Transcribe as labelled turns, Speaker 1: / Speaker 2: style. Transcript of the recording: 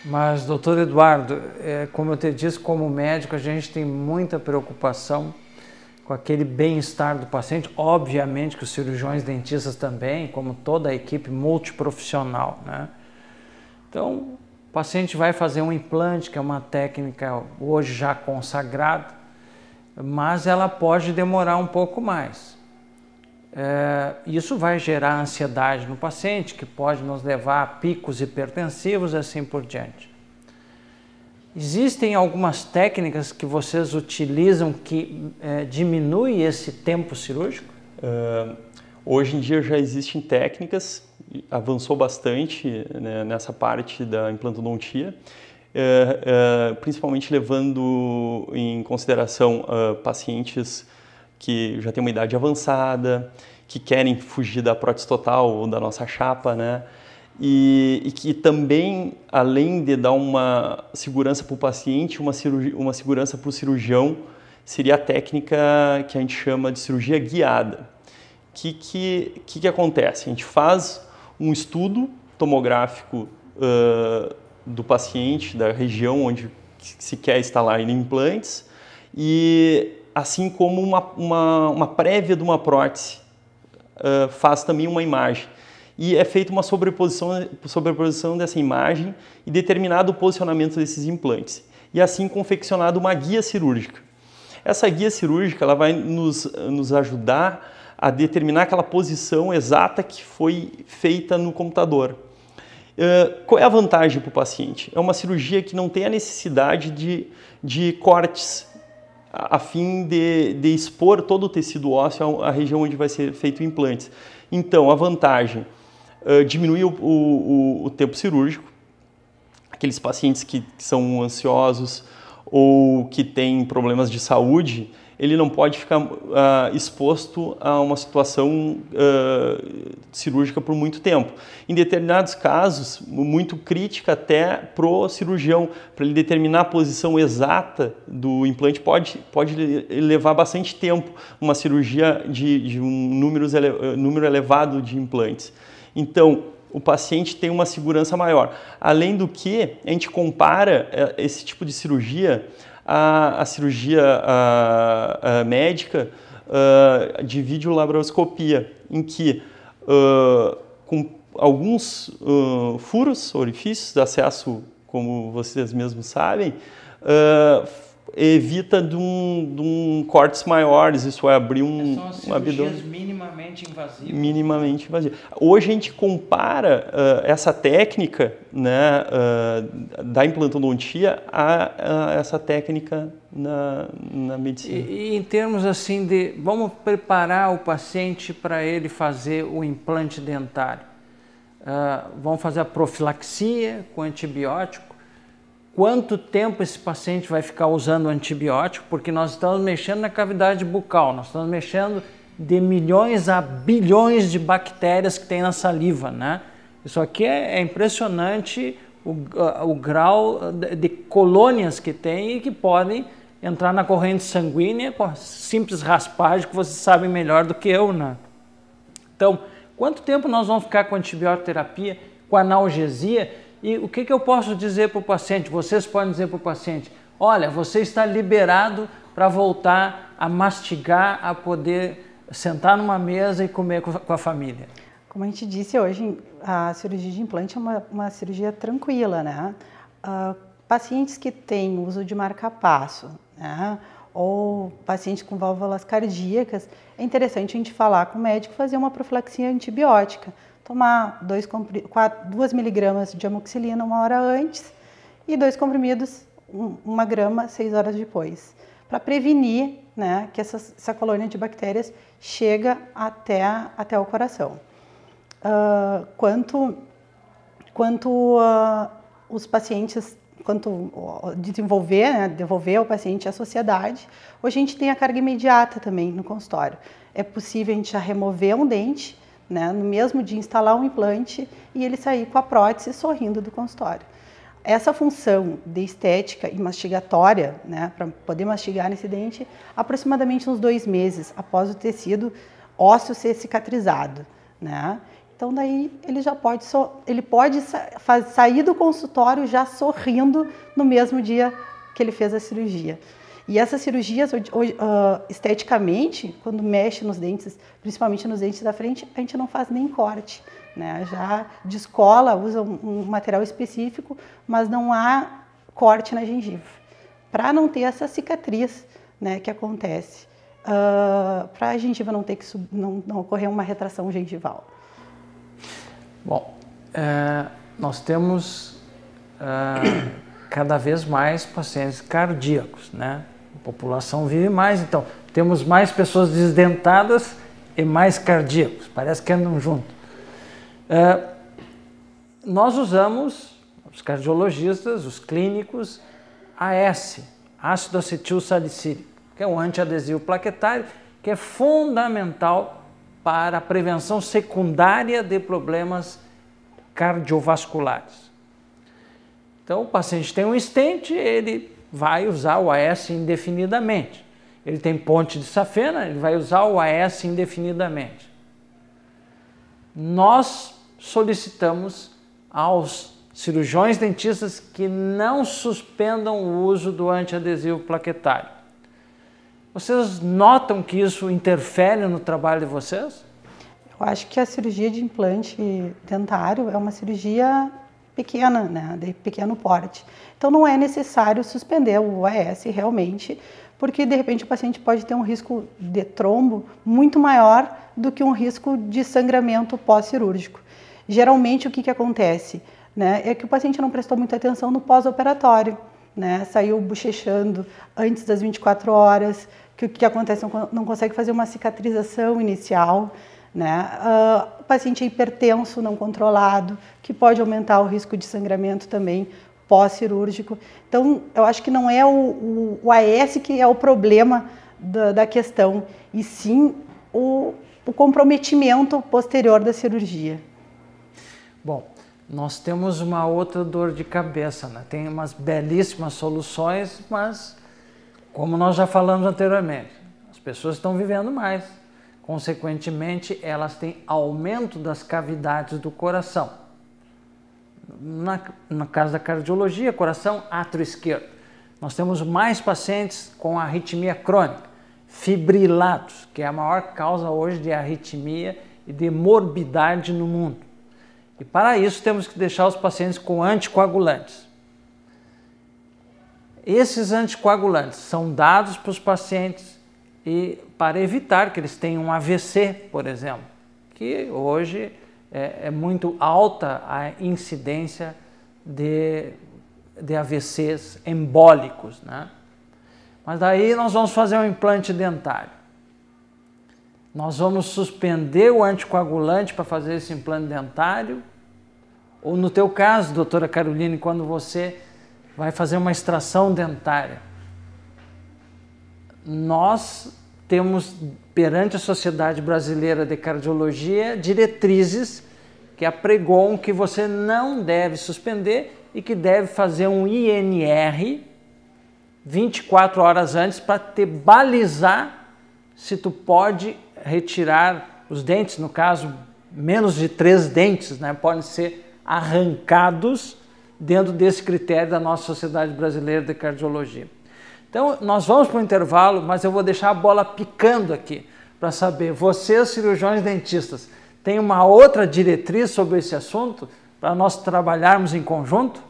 Speaker 1: Mas, doutor Eduardo, como eu te disse, como médico, a gente tem muita preocupação com aquele bem-estar do paciente. Obviamente que os cirurgiões dentistas também, como toda a equipe multiprofissional, né? Então, o paciente vai fazer um implante, que é uma técnica hoje já consagrada, mas ela pode demorar um pouco mais. Isso vai gerar ansiedade no paciente, que pode nos levar a picos hipertensivos e assim por diante. Existem algumas técnicas que vocês utilizam que diminuem esse tempo cirúrgico?
Speaker 2: Hoje em dia já existem técnicas, avançou bastante, né, nessa parte da implantodontia, principalmente levando em consideração pacientes que já têm uma idade avançada, que querem fugir da prótese total ou da nossa chapa, né? E que também, além de dar uma segurança para o paciente, uma segurança para o cirurgião, seria a técnica que a gente chama de cirurgia guiada. O que acontece? A gente faz um estudo tomográfico do paciente, da região onde se quer instalar implantes, e assim como uma prévia de uma prótese, faz também uma imagem. E é feita uma sobreposição dessa imagem e determinado o posicionamento desses implantes. E assim confeccionado uma guia cirúrgica. Essa guia cirúrgica ela vai nos ajudar a determinar aquela posição exata que foi feita no computador. Qual é a vantagem para o paciente? É uma cirurgia que não tem a necessidade de cortes, a fim de expor todo o tecido ósseo à região onde vai ser feito o implante. Então, a vantagem, diminui o tempo cirúrgico. Aqueles pacientes que são ansiosos ou que têm problemas de saúde, ele não pode ficar exposto a uma situação cirúrgica por muito tempo. Em determinados casos, muito crítica até pro cirurgião, para ele determinar a posição exata do implante, pode levar bastante tempo, uma cirurgia de um número elevado de implantes. Então, o paciente tem uma segurança maior. Além do que, a gente compara esse tipo de cirurgia a cirurgia médica de videolaparoscopia, em que com alguns furos, orifícios de acesso, como vocês mesmos sabem, evita de cortes maiores, isso é abrir
Speaker 1: são
Speaker 2: abdômen
Speaker 1: minimamente invasivas.
Speaker 2: Minimamente invasivo. Hoje a gente compara essa técnica, né, da implantodontia a essa técnica na medicina.
Speaker 1: E em termos assim vamos preparar o paciente para ele fazer o implante dentário. Vamos fazer a profilaxia com antibiótico. Quanto tempo esse paciente vai ficar usando antibiótico? Porque nós estamos mexendo na cavidade bucal, nós estamos mexendo de milhões a bilhões de bactérias que tem na saliva, né? Isso aqui é impressionante o grau de colônias que tem e que podem entrar na corrente sanguínea com a simples raspagem, que vocês sabem melhor do que eu, né? Então, quanto tempo nós vamos ficar com antibiótico terapia, com analgesia? E o que eu posso dizer para o paciente? Vocês podem dizer para o paciente: olha, você está liberado para voltar a mastigar, a poder sentar numa mesa e comer com a família.
Speaker 3: Como a gente disse hoje, a cirurgia de implante é uma cirurgia tranquila, né? Pacientes que têm uso de marca-passo, né? Ou pacientes com válvulas cardíacas, é interessante a gente falar com o médico, fazer uma profilaxia antibiótica. Tomar 2 miligramas de amoxicilina 1 hora antes e 2 comprimidos, 1 grama, 6 horas depois, para prevenir, né, que essa colônia de bactérias chega até o coração. Quanto os pacientes, desenvolver, né, devolver ao paciente a sociedade, hoje a gente tem a carga imediata também no consultório. É possível a gente já remover um dente, né, no mesmo dia instalar um implante e ele sair com a prótese sorrindo do consultório. Essa função de estética e mastigatória, né, para poder mastigar nesse dente, aproximadamente uns 2 meses após o tecido ósseo ser cicatrizado, né? Então daí ele já pode, sair do consultório já sorrindo no mesmo dia que ele fez a cirurgia. E essas cirurgias, esteticamente, quando mexe nos dentes, principalmente nos dentes da frente, a gente não faz nem corte, né? Já descola, usa um material específico, mas não há corte na gengiva, para não ter essa cicatriz, né, que acontece, para a gengiva não ter que não ocorrer uma retração gengival.
Speaker 1: Bom, nós temos cada vez mais pacientes cardíacos, né? A população vive mais, então temos mais pessoas desdentadas e mais cardíacos, parece que andam junto. Nós usamos, os cardiologistas, os clínicos, AS, ácido acetil salicílico, que é um antiadesivo plaquetário, que é fundamental para a prevenção secundária de problemas cardiovasculares. Então, o paciente tem um stent, ele vai usar o AS indefinidamente. Ele tem ponte de safena, ele vai usar o AS indefinidamente. Nós solicitamos aos cirurgiões dentistas que não suspendam o uso do antiadesivo plaquetário. Vocês notam que isso interfere no trabalho de vocês?
Speaker 3: Eu acho que a cirurgia de implante dentário é uma cirurgia pequena, né, de pequeno porte. Então não é necessário suspender o AS realmente, porque de repente o paciente pode ter um risco de trombo muito maior do que um risco de sangramento pós-cirúrgico. Geralmente o que acontece, né, é que o paciente não prestou muita atenção no pós-operatório, né, saiu bochechando antes das 24 horas, que o que acontece, não consegue fazer uma cicatrização inicial, né? O paciente é hipertenso, não controlado, que pode aumentar o risco de sangramento também pós-cirúrgico. Então, eu acho que não é o AS que é o problema da questão, e sim o comprometimento posterior da cirurgia.
Speaker 1: Bom, nós temos uma outra dor de cabeça, né? Tem umas belíssimas soluções, mas, como nós já falamos anteriormente, as pessoas estão vivendo mais. Consequentemente, elas têm aumento das cavidades do coração. No caso da cardiologia, coração, átrio esquerdo. Nós temos mais pacientes com arritmia crônica, fibrilados, que é a maior causa hoje de arritmia e de morbidade no mundo. E para isso temos que deixar os pacientes com anticoagulantes. Esses anticoagulantes são dados para os pacientes e para evitar que eles tenham um AVC, por exemplo, que hoje é muito alta a incidência de AVCs embólicos, né? Mas daí nós vamos fazer um implante dentário. Nós vamos suspender o anticoagulante para fazer esse implante dentário? Ou no teu caso, doutora Caroline, quando você vai fazer uma extração dentária, nós temos perante a Sociedade Brasileira de Cardiologia diretrizes que apregoam que você não deve suspender e que deve fazer um INR 24 horas antes para te balizar se tu pode retirar os dentes, no caso, menos de 3 dentes, né, podem ser arrancados dentro desse critério da nossa Sociedade Brasileira de Cardiologia. Então, nós vamos para o intervalo, mas eu vou deixar a bola picando aqui para saber, vocês, cirurgiões dentistas, têm uma outra diretriz sobre esse assunto para nós trabalharmos em conjunto?